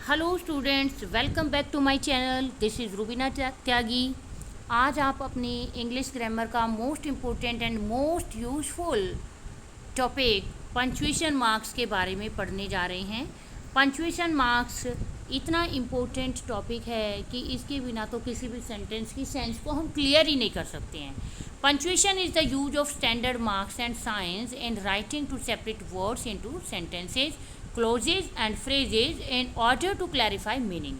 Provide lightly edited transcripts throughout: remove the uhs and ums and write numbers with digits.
Hello students, welcome back to my channel. This is Rubina Tyagi. आज आप अपनी इंग्लिश ग्रामर का most important and most useful topic punctuation marks के बारे में पढ़ने जा रहे हैं। पंक्चुएशन मार्क्स इतना इम्पोर्टेंट टॉपिक है कि इसके बिना तो किसी भी सेंटेंस की सेंस को हम क्लियर ही नहीं कर सकते हैं। Punctuation is the use of standard marks and signs in writing to separate words into sentences, clauses and phrases in order to clarify meaning.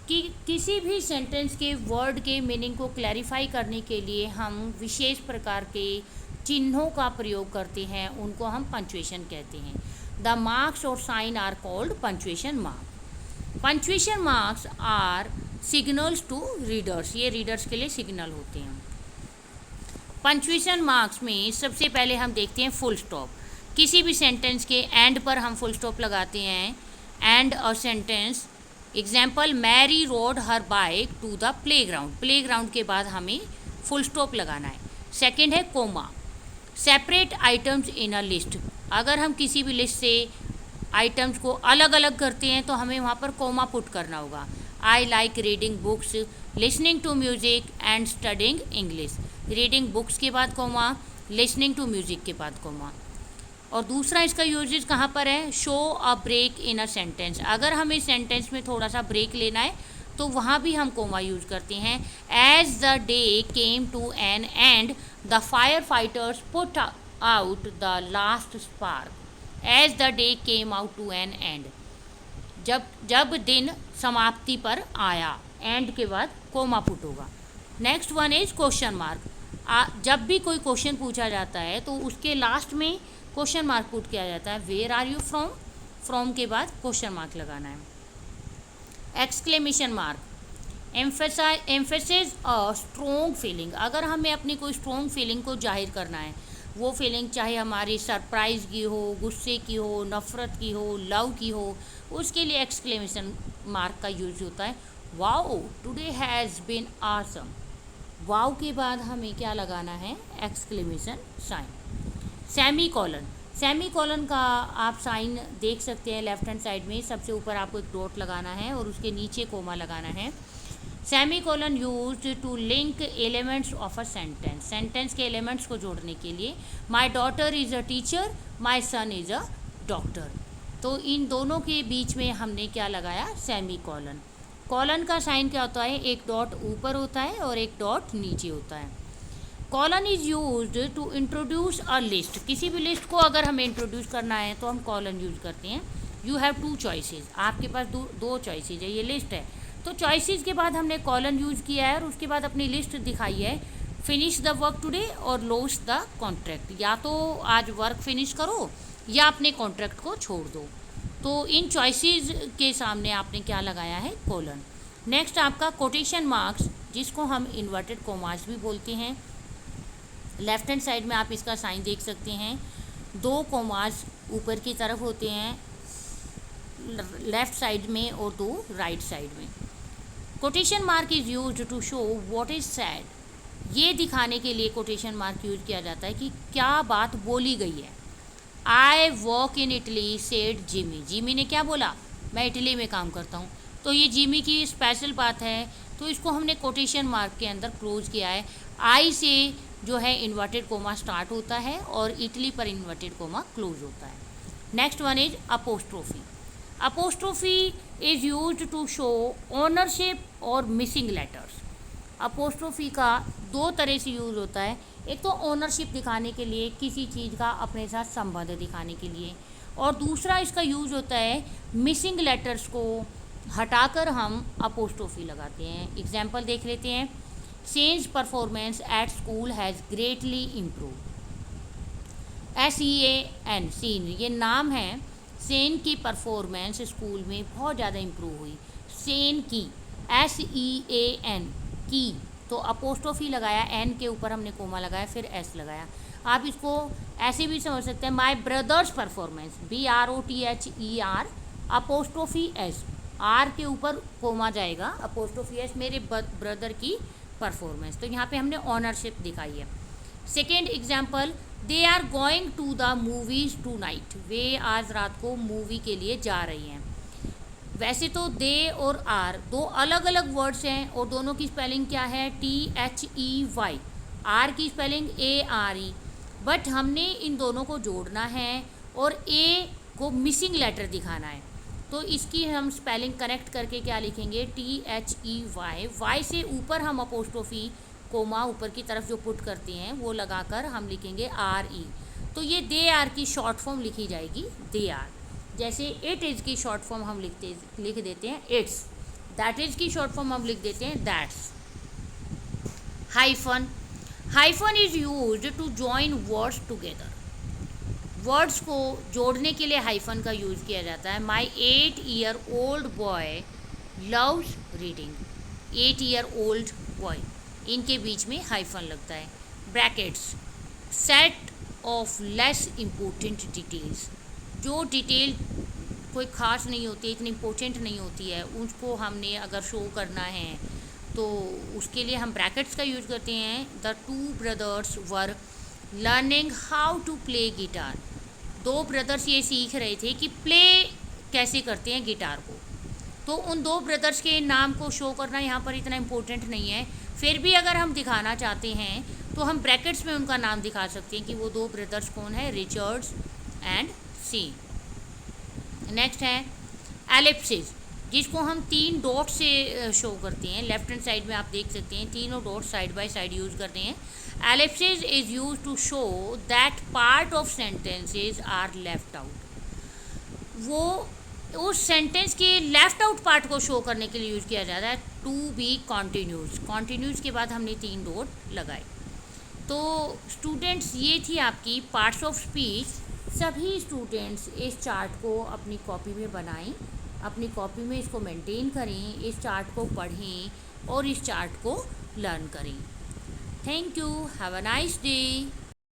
कि किसी भी सेंटेंस के वर्ड के मीनिंग को क्लैरिफाई करने के लिए हम विशेष प्रकार के चिन्हों का प्रयोग करते हैं, उनको हम पंक्चुएशन कहते हैं। द मार्क्स और sign are called punctuation mark. Punctuation marks are signals to readers, ये रीडर्स के लिए सिग्नल होते हैं। पंक्चुएशन मार्क्स में सबसे पहले हम देखते हैं फुल स्टॉप। किसी भी सेंटेंस के एंड पर हम फुल स्टॉप लगाते हैं। End a sentence, example, Mary rode her bike to the playground. Playground के बाद हमें फुल स्टॉप लगाना है। सेकंड है comma, separate items in a list. अगर हम किसी भी लिस्ट से आइटम्स को अलग अलग करते हैं तो हमें वहाँ पर कोमा पुट करना होगा। I like reading books, listening to music and studying English. Reading books के बाद कोमा, लिसनिंग टू म्यूजिक के बाद कोमा। और दूसरा इसका यूजेज कहाँ पर है, show a break in a sentence. अगर हमें सेंटेंस में थोड़ा सा ब्रेक लेना है तो वहाँ भी हम कोमा यूज करते हैं। As the day came to an end the fire fighters put out the last spark. As the day came out to an end, जब जब दिन समाप्ति पर आया, एंड के बाद कोमा पुट होगा। Next one is question mark. जब भी कोई क्वेश्चन पूछा जाता है तो उसके लास्ट में क्वेश्चन मार्क पुट किया जाता है। Where are you from, from के बाद क्वेश्चन मार्क लगाना है। Exclamation mark, emphasise a strong feeling. अगर हमें अपनी कोई स्ट्रॉन्ग फीलिंग को जाहिर करना है, वो फीलिंग चाहे हमारी सरप्राइज की हो, गुस्से की हो, नफ़रत की हो, लव की हो, उसके लिए एक्सक्लेमेशन मार्क का यूज होता है। Wow today has been awesome. Wow के बाद हमें क्या लगाना है, exclamation sign. Semi colon, semi colon का आप साइन देख सकते हैं लेफ्ट हैंड साइड में। सबसे ऊपर आपको एक डॉट लगाना है और उसके नीचे कोमा लगाना है। Semi colon use to link elements of a sentence, sentence के एलिमेंट्स को जोड़ने के लिए। My daughter is a teacher, my son is a doctor. तो इन दोनों के बीच में हमने क्या लगाया, सेमी कॉलन। कॉलन का साइन क्या होता है, एक डॉट ऊपर होता है और एक डॉट नीचे होता है। Colon is use to introduce a list. किसी भी लिस्ट को अगर हमें इंट्रोड्यूस करना है तो हम कॉलन यूज करते हैं। यू हैव टू चॉइसेस, आपके पास दो चॉइसेस है, ये लिस्ट है तो चॉइसेस के बाद हमने कॉलन यूज़ किया है और उसके बाद अपनी लिस्ट दिखाई है। फिनिश द वर्क टुडे और लॉस द कॉन्ट्रैक्ट, या तो आज वर्क फिनिश करो या अपने कॉन्ट्रैक्ट को छोड़ दो। तो इन चॉइसेस के सामने आपने क्या लगाया है, कॉलन। नेक्स्ट आपका कोटेशन मार्क्स, जिसको हम इन्वर्टेड कोमास भी बोलते हैं। लेफ्ट हैंड साइड में आप इसका साइन देख सकते हैं। दो कोमास ऊपर की तरफ होते हैं लेफ्ट साइड में और दो राइट साइड में। Quotation mark is use to show what is said. ये दिखाने के लिए कोटेशन मार्क यूज किया जाता है कि क्या बात बोली गई है। I work in Italy said Jimmy. Jimmy ने क्या बोला, मैं इटली में काम करता हूँ। तो ये जिमी की स्पेशल बात है तो इसको हमने कोटेशन मार्क के अंदर क्लोज किया है। आई से जो है इन्वर्टेड कोमा स्टार्ट होता है और इटली पर इन्वर्टेड कोमा क्लोज होता है। Next one is apostrophe. Apostrophe is use to show ownership और मिसिंग लेटर्स। अपोस्ट्रोफी का दो तरह से यूज़ होता है। एक तो ओनरशिप दिखाने के लिए, किसी चीज़ का अपने साथ संबंध दिखाने के लिए, और दूसरा इसका यूज़ होता है मिसिंग लेटर्स को हटाकर हम अपोस्ट्रोफी लगाते हैं। एग्जाम्पल देख लेते हैं। Sean's performance at school has greatly improve. SEAN, Sean ये नाम है। सेन की परफॉर्मेंस स्कूल में बहुत ज़्यादा इम्प्रूव हुई। सेन की, SEAN की, तो अपोस्ट्रोफी लगाया, एन के ऊपर हमने कोमा लगाया, फिर एस लगाया। आप इसको ऐसे भी समझ सकते हैं, my brother's performance, BROTHER apostrophe S, R के ऊपर कोमा जाएगा, अपोस्ट्रोफी एस, मेरे ब्रदर की परफॉर्मेंस। तो यहाँ पे हमने ऑनरशिप दिखाई है। Second example, they are going to the movies tonight. वे आज रात को मूवी के लिए जा रही हैं। वैसे तो दे और आर दो अलग अलग वर्ड्स हैं और दोनों की स्पेलिंग क्या है, THEY, आर की स्पेलिंग ARE, बट हमने इन दोनों को जोड़ना है और ए को मिसिंग लेटर दिखाना है। तो इसकी हम स्पेलिंग करेक्ट करके क्या लिखेंगे, THEY, वाई से ऊपर हम अपोस्ट्रोफी कोमा ऊपर की तरफ जो पुट करते हैं वो लगाकर हम लिखेंगे RE। तो ये दे आर की शॉर्ट फॉर्म लिखी जाएगी दे आर। जैसे इट इज़ की शॉर्ट फॉर्म हम लिख देते हैं इट्स, दैट इज़ की शॉर्ट फॉर्म हम लिख देते हैं that's. Hyphen, hyphen is used to join words together, words को जोड़ने के लिए हाइफन का यूज़ किया जाता है। माई 8-year-old boy loves reading, 8-year-old boy, इनके बीच में हाइफन लगता है। Brackets, set of less important details, जो डिटेल कोई ख़ास नहीं होती, इतनी इम्पोर्टेंट नहीं होती है, उसको हमने अगर शो करना है तो उसके लिए हम ब्रैकेट्स का यूज़ करते हैं। The 2 brothers were learning how to play guitar, 2 brothers ये सीख रहे थे कि प्ले कैसे करते हैं गिटार को। तो उन 2 ब्रदर्स के नाम को शो करना यहाँ पर इतना इम्पोर्टेंट नहीं है, फिर भी अगर हम दिखाना चाहते हैं तो हम ब्रैकेट्स में उनका नाम दिखा सकते हैं कि वो 2 ब्रदर्स कौन है, रिचर्ड्स एंड सी। नेक्स्ट है एलिप्सिस, जिसको हम 3 डॉट से शो करते हैं। लेफ्ट हैंड साइड में आप देख सकते हैं तीनों dot side by side use करते हैं। Ellipsis is use to show that part of sentences are left out, वो उस सेंटेंस के लेफ्ट आउट पार्ट को शो करने के लिए यूज़ किया जाता है। टू बी कॉन्टीन्यूस, कॉन्टीन्यूस के बाद हमने 3 डॉट लगाए। तो स्टूडेंट्स ये थी आपकी पार्ट्स ऑफ स्पीच। सभी स्टूडेंट्स इस चार्ट को अपनी कॉपी में बनाएं, अपनी कॉपी में इसको मेंटेन करें, इस चार्ट को पढ़ें और इस चार्ट को लर्न करें। Thank you, have a nice day.